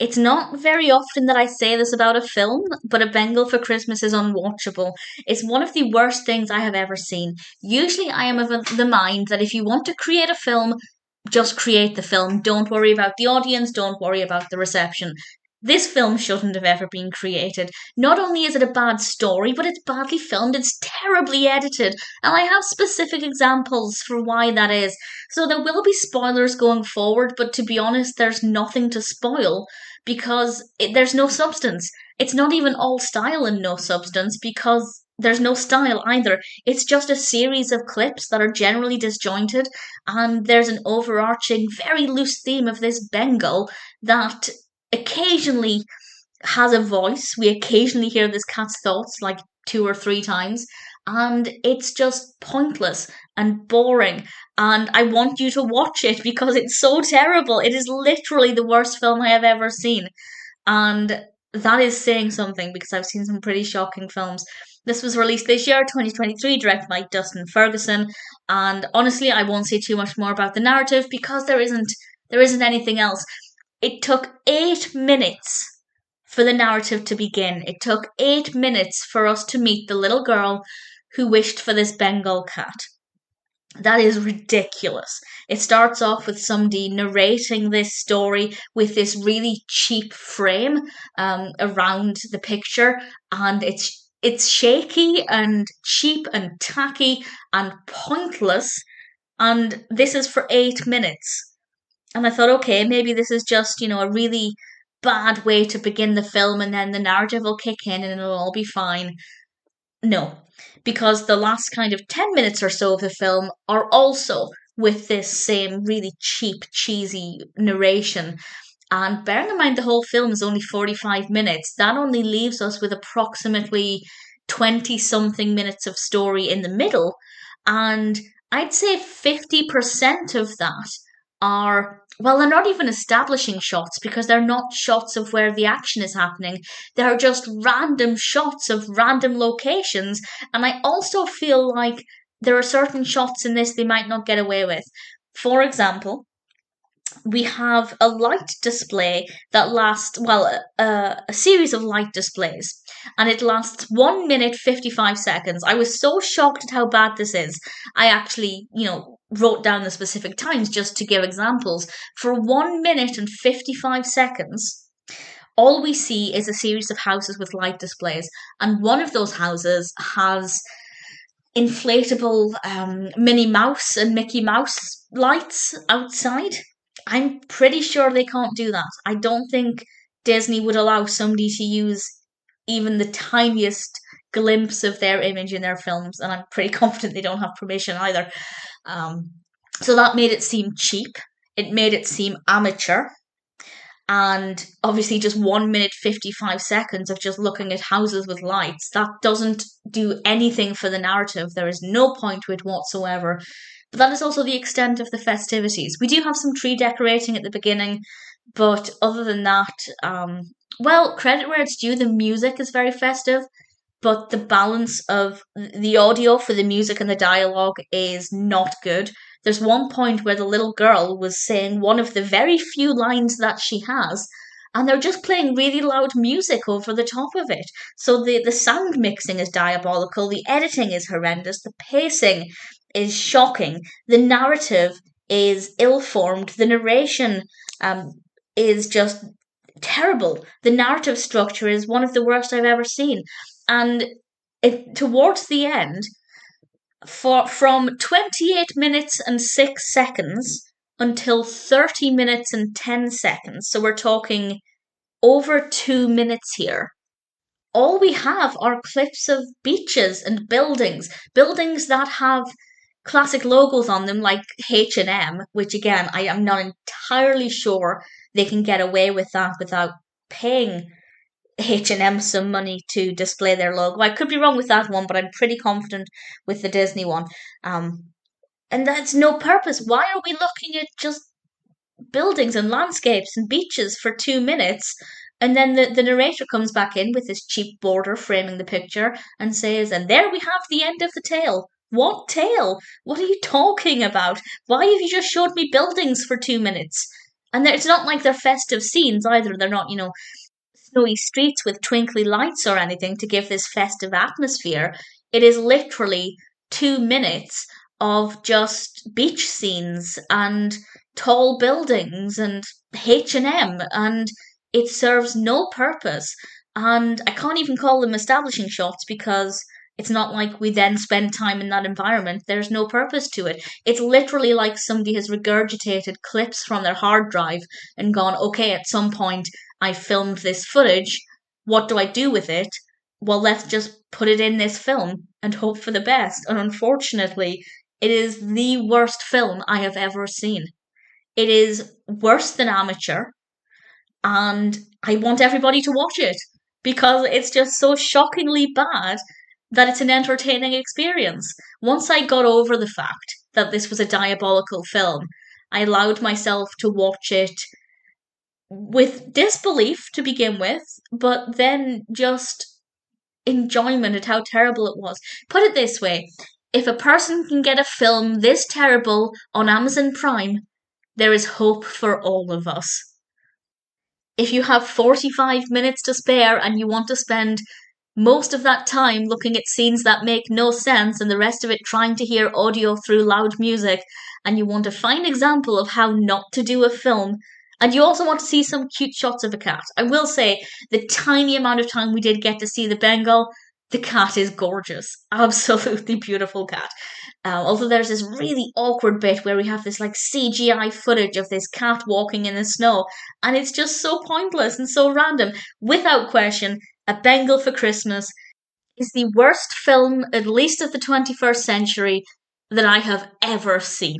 It's not very often that I say this about a film, but A Bengal for Christmas is unwatchable. It's one of the worst things I have ever seen. Usually, I am of the mind that if you want to create a film, just create the film. Don't worry about the audience, don't worry about the reception. This film shouldn't have ever been created. Not only is it a bad story, but it's badly filmed, it's terribly edited, and I have specific examples for why that is. So there will be spoilers going forward, but to be honest, there's nothing to spoil because there's no substance. It's not even all style and no substance because there's no style either. It's just a series of clips that are generally disjointed, and there's an overarching, very loose theme of this Bengal that occasionally has a voice. We occasionally hear this cat's thoughts like two or three times, and it's just pointless and boring. And I want you to watch it because it's so terrible. It is literally the worst film I have ever seen. And that is saying something because I've seen some pretty shocking films. This was released this year, 2023, directed by Dustin Ferguson. And honestly, I won't say too much more about the narrative because there isn't anything else. It took 8 minutes for the narrative to begin. It took 8 minutes for us to meet the little girl who wished for this Bengal cat. That is ridiculous. It starts off with somebody narrating this story with this really cheap frame around the picture, and it's shaky and cheap and tacky and pointless. And this is for 8 minutes. And I thought, okay, maybe this is just, a really bad way to begin the film and then the narrative will kick in and it'll all be fine. No, because the last kind of 10 minutes or so of the film are also with this same really cheap, cheesy narration. And bearing in mind the whole film is only 45 minutes, that only leaves us with approximately 20 something minutes of story in the middle. And I'd say 50% of that are, well, they're not even establishing shots because they're not shots of where the action is happening. They're just random shots of random locations. And I also feel like there are certain shots in this they might not get away with. For example, we have a light display that lasts, well, a series of light displays, and it lasts 1 minute 55 seconds. I was so shocked at how bad this is. I actually, wrote down the specific times just to give examples. For 1 minute and 55 seconds, all we see is a series of houses with light displays, and one of those houses has inflatable Minnie Mouse and Mickey Mouse lights outside. I'm pretty sure they can't do that. I don't think Disney would allow somebody to use even the tiniest glimpse of their image in their films, and I'm pretty confident they don't have permission either. So that made it seem cheap. It made it seem amateur. And obviously, just 1 minute 55 seconds of just looking at houses with lights, that doesn't do anything for the narrative. There is no point to it whatsoever. But that is also the extent of the festivities. We do have some tree decorating at the beginning, but other than that, well, credit where it's due, the music is very festive, but the balance of the audio for the music and the dialogue is not good. There's one point where the little girl was saying one of the very few lines that she has, and they're just playing really loud music over the top of it. So the sound mixing is diabolical, the editing is horrendous, the pacing is shocking, the narrative is ill-formed, the narration is just terrible. The narrative structure is one of the worst I've ever seen. And towards the end, from 28 minutes and 6 seconds until 30 minutes and 10 seconds, so we're talking over 2 minutes here, all we have are clips of beaches and buildings that have classic logos on them like H&M, which again, I am not entirely sure they can get away with that without paying H&M some money to display their logo. I could be wrong with that one, but I'm pretty confident with the Disney one. And that's no purpose. Why are we looking at just buildings and landscapes and beaches for 2 minutes? And then the narrator comes back in with this cheap border framing the picture and says, and there we have the end of the tale. What tale? What are you talking about? Why have you just showed me buildings for 2 minutes? And it's not like they're festive scenes either. They're not, snowy streets with twinkly lights or anything to give this festive atmosphere. It is literally 2 minutes of just beach scenes and tall buildings and H&M, and it serves no purpose. And I can't even call them establishing shots because it's not like we then spend time in that environment. There's no purpose to it. It's literally like somebody has regurgitated clips from their hard drive and gone, okay, at some point I filmed this footage. What do I do with it? Well, let's just put it in this film and hope for the best. And unfortunately, it is the worst film I have ever seen. It is worse than Amateur, and I want everybody to watch it because it's just so shockingly bad that it's an entertaining experience. Once I got over the fact that this was a diabolical film, I allowed myself to watch it with disbelief to begin with, but then just enjoyment at how terrible it was. Put it this way, if a person can get a film this terrible on Amazon Prime, there is hope for all of us. If you have 45 minutes to spare and you want to spend most of that time looking at scenes that make no sense and the rest of it trying to hear audio through loud music, and you want a fine example of how not to do a film, and you also want to see some cute shots of a cat. I will say, the tiny amount of time we did get to see the Bengal, the cat is gorgeous. Absolutely beautiful cat. Although there's this really awkward bit where we have this like CGI footage of this cat walking in the snow, and it's just so pointless and so random. Without question, A Bengal for Christmas is the worst film, at least of the 21st century, that I have ever seen.